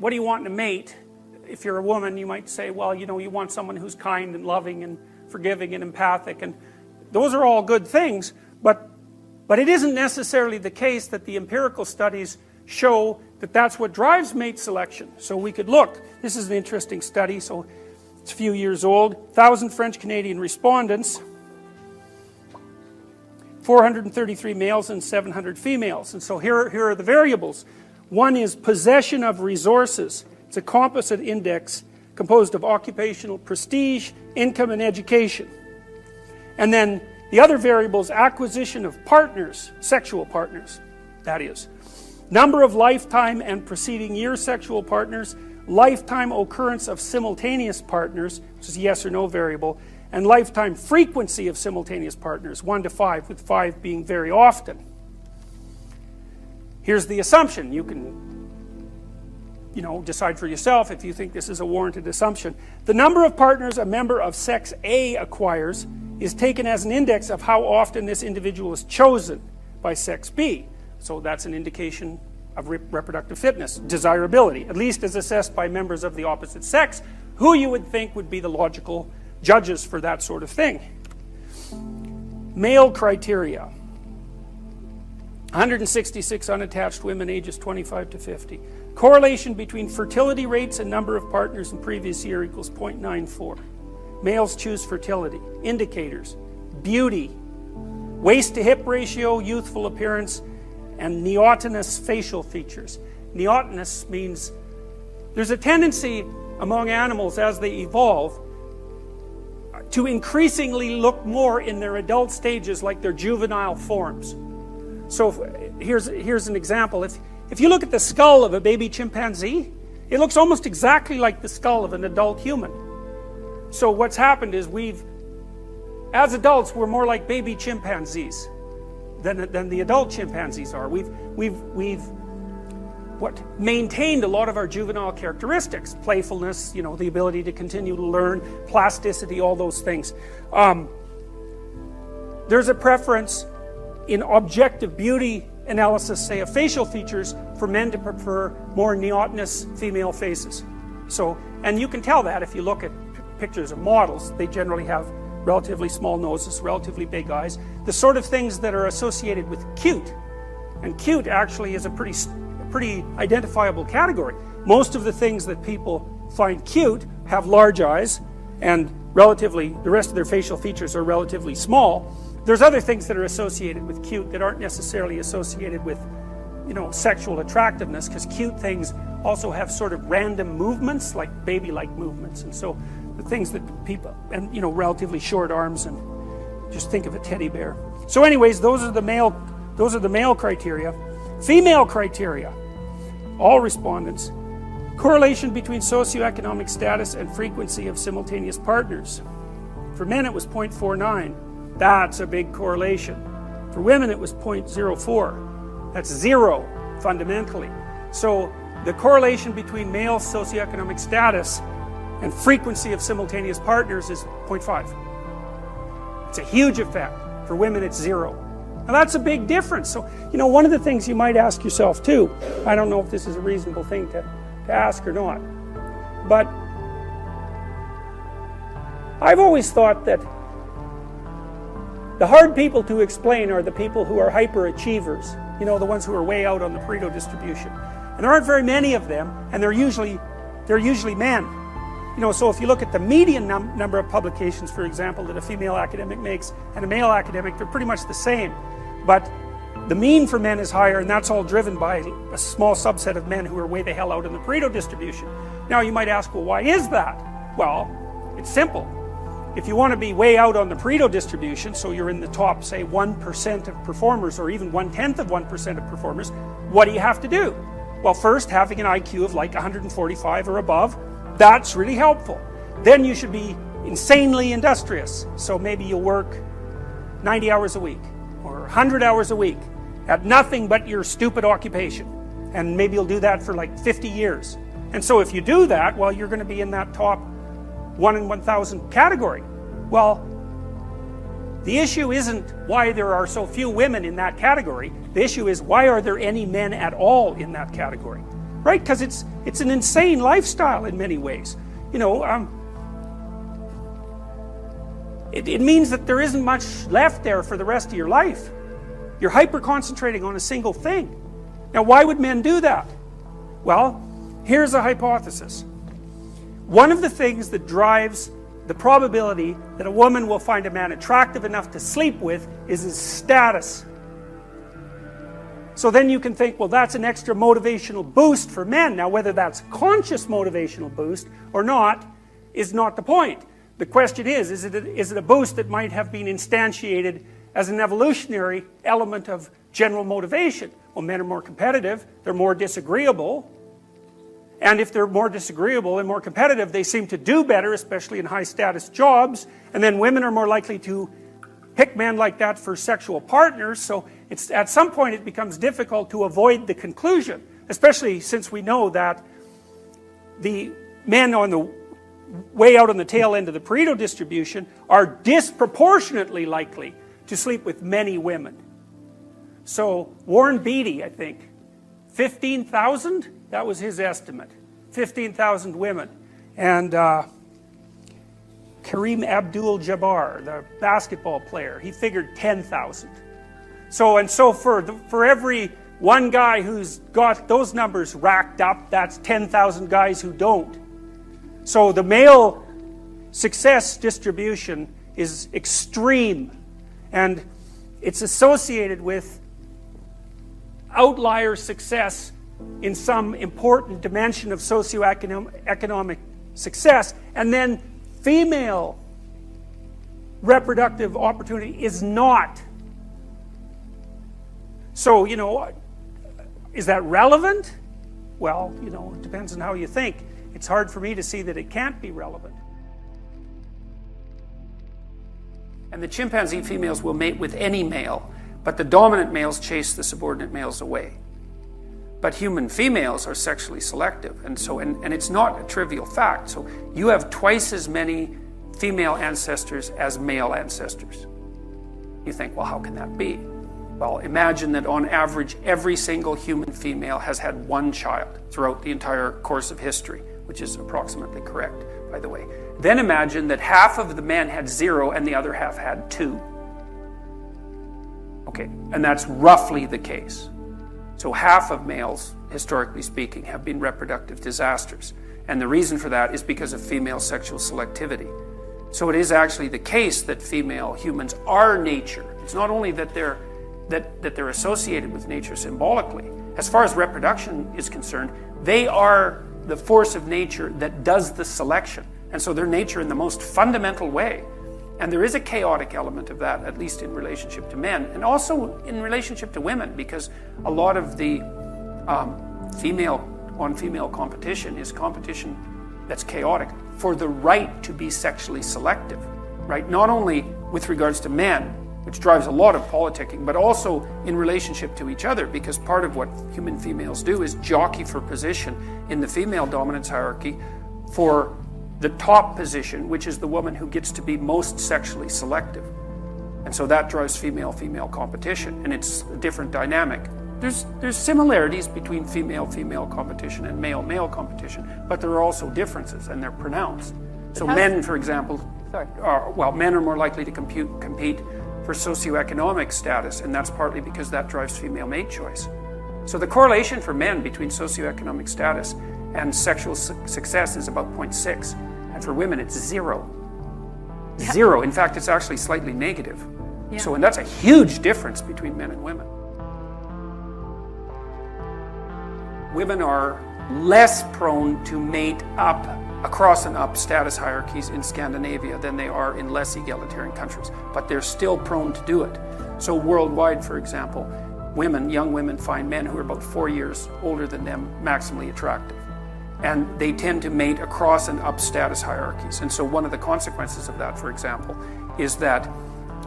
what do you want in a mate? If you're a woman, you might say, well, you know, you want someone who's kind and loving and forgiving and empathic, and those are all good things, but it isn't necessarily the case that the empirical studies show that that's what drives mate selection. So we could look, this is an interesting study, so it's a few years old, 1,000 French-Canadian respondents, 433 males and 700 females, and so here are the variables. One is possession of resources. It's a composite index composed of occupational prestige, income, and education. And then the other variable is acquisition of partners, sexual partners, that is. Number of lifetime and preceding year sexual partners, lifetime occurrence of simultaneous partners, which is a yes or no variable, and lifetime frequency of simultaneous partners, 1 to 5, with 5 being very often. Here's the assumption. You can, decide for yourself if you think this is a warranted assumption. The number of partners a member of sex A acquires is taken as an index of how often this individual is chosen by sex B. So that's an indication of reproductive fitness, desirability, at least as assessed by members of the opposite sex, who you would think would be the logical judges for that sort of thing. Male criteria. 166 unattached women ages 25 to 50. Correlation between fertility rates and number of partners in previous year equals 0.94. Males choose fertility. Indicators: beauty, waist to hip ratio, youthful appearance, and neotenous facial features. Neotenous means there's a tendency among animals as they evolve to increasingly look more in their adult stages like their juvenile forms. So here's an example. If you look at the skull of a baby chimpanzee, it looks almost exactly like the skull of an adult human. So what's happened is as adults, we're more like baby chimpanzees than the adult chimpanzees are. We've maintained a lot of our juvenile characteristics, playfulness, the ability to continue to learn, plasticity, all those things. There's a preference in objective beauty analysis, say of facial features, for men to prefer more neotenous female faces. So, and you can tell that if you look at pictures of models. They generally have relatively small noses, relatively big eyes, the sort of things that are associated with cute. And cute actually is a pretty identifiable category. Most of the things that people find cute have large eyes, and the rest of their facial features are relatively small. There's other things that are associated with cute that aren't necessarily associated with, sexual attractiveness, because cute things also have sort of random movements, like baby-like movements. And so the things that people, and relatively short arms, and just think of a teddy bear. So anyways, those are the male criteria. Female criteria, all respondents. Correlation between socioeconomic status and frequency of simultaneous partners. For men it was 0.49. That's a big correlation. For women it was 0.04. That's zero, fundamentally. So the correlation between male socioeconomic status and frequency of simultaneous partners is 0.5. It's a huge effect. For women it's zero. Now that's a big difference. So, one of the things you might ask yourself too, I don't know if this is a reasonable thing to ask or not, but I've always thought that the hard people to explain are the people who are hyperachievers, the ones who are way out on the Pareto distribution. And there aren't very many of them, and they're usually men. So if you look at the median number of publications, for example, that a female academic makes and a male academic, they're pretty much the same. But the mean for men is higher, and that's all driven by a small subset of men who are way the hell out in the Pareto distribution. Now you might ask, well, why is that? Well, it's simple. If you want to be way out on the Pareto distribution, so you're in the top, say, 1% of performers, or even 1/10 of 1% of performers, what do you have to do? Well, first, having an IQ of like 145 or above, that's really helpful. Then you should be insanely industrious. So maybe you'll work 90 hours a week, or 100 hours a week, at nothing but your stupid occupation. And maybe you'll do that for like 50 years. And so if you do that, well, you're going to be in that top 1 in 1,000 category. Well, the issue isn't why there are so few women in that category. The issue is, why are there any men at all in that category? right? Because it's an insane lifestyle in many ways. You know, it means that there isn't much left there for the rest of your life. You're hyper-concentrating on a single thing. Now, why would men do that? Well, here's a hypothesis. One of the things that drives the probability that a woman will find a man attractive enough to sleep with is his status. So then you can think, well, that's an extra motivational boost for men. Now, whether that's a conscious motivational boost or not is not the point. The question is it a boost that might have been instantiated as an evolutionary element of general motivation? Well, men are more competitive, they're more disagreeable, and if they're more disagreeable and more competitive, they seem to do better, especially in high status jobs, and then women are more likely to pick men like that for sexual partners, so at some point it becomes difficult to avoid the conclusion, especially since we know that the men on the way out on the tail end of the Pareto distribution are disproportionately likely to sleep with many women. So Warren Beatty, I think, 15,000, that was his estimate, 15,000 women. And Kareem Abdul-Jabbar, the basketball player, he figured 10,000. So for every one guy who's got those numbers racked up, that's 10,000 guys who don't. So the male success distribution is extreme, and it's associated with outlier success in some important dimension of socioeconomic success, and then female reproductive opportunity is not. So, you know, is that relevant? Well, you know, it depends on how you think. It's hard for me to see that it can't be relevant. And the chimpanzee females will mate with any male, but the dominant males chase the subordinate males away. But human females are sexually selective, and it's not a trivial fact. So you have twice as many female ancestors as male ancestors. You think, well, how can that be? Well, imagine that on average, every single human female has had one child throughout the entire course of history, which is approximately correct, by the way. Then imagine that half of the men had 0 and the other half had 2. Okay, and that's roughly the case. So half of males, historically speaking, have been reproductive disasters. And the reason for that is because of female sexual selectivity. So it is actually the case that female humans are nature. It's not only that they're associated with nature symbolically. As far as reproduction is concerned, they are the force of nature that does the selection. And so they're nature in the most fundamental way. And there is a chaotic element of that, at least in relationship to men, and also in relationship to women, because a lot of the female-on-female competition is competition that's chaotic for the right to be sexually selective, right? Not only with regards to men, which drives a lot of politicking, but also in relationship to each other, because part of what human females do is jockey for position in the female dominance hierarchy for the top position, which is the woman who gets to be most sexually selective. And so that drives female-female competition, and it's a different dynamic. There's similarities between female-female competition and male-male competition, but there are also differences, and they're pronounced. So men, for example, men are more likely to compete for socioeconomic status, and that's partly because that drives female mate choice. So the correlation for men between socioeconomic status and sexual success is about 0.6, and for women it's 0. Yeah. 0. In fact, it's actually slightly negative. Yeah. So, and that's a huge difference between men and women. Women are less prone to mate up across and up status hierarchies in Scandinavia than they are in less egalitarian countries, but they're still prone to do it. So worldwide, for example, young women find men who are about 4 years older than them maximally attractive. And they tend to mate across and up status hierarchies. And so one of the consequences of that, for example, is that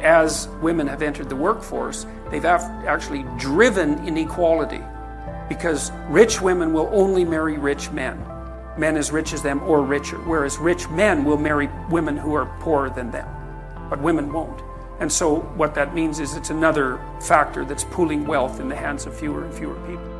as women have entered the workforce, they've actually driven inequality, because rich women will only marry rich men as rich as them or richer, whereas rich men will marry women who are poorer than them, but women won't. And so what that means is it's another factor that's pooling wealth in the hands of fewer and fewer people.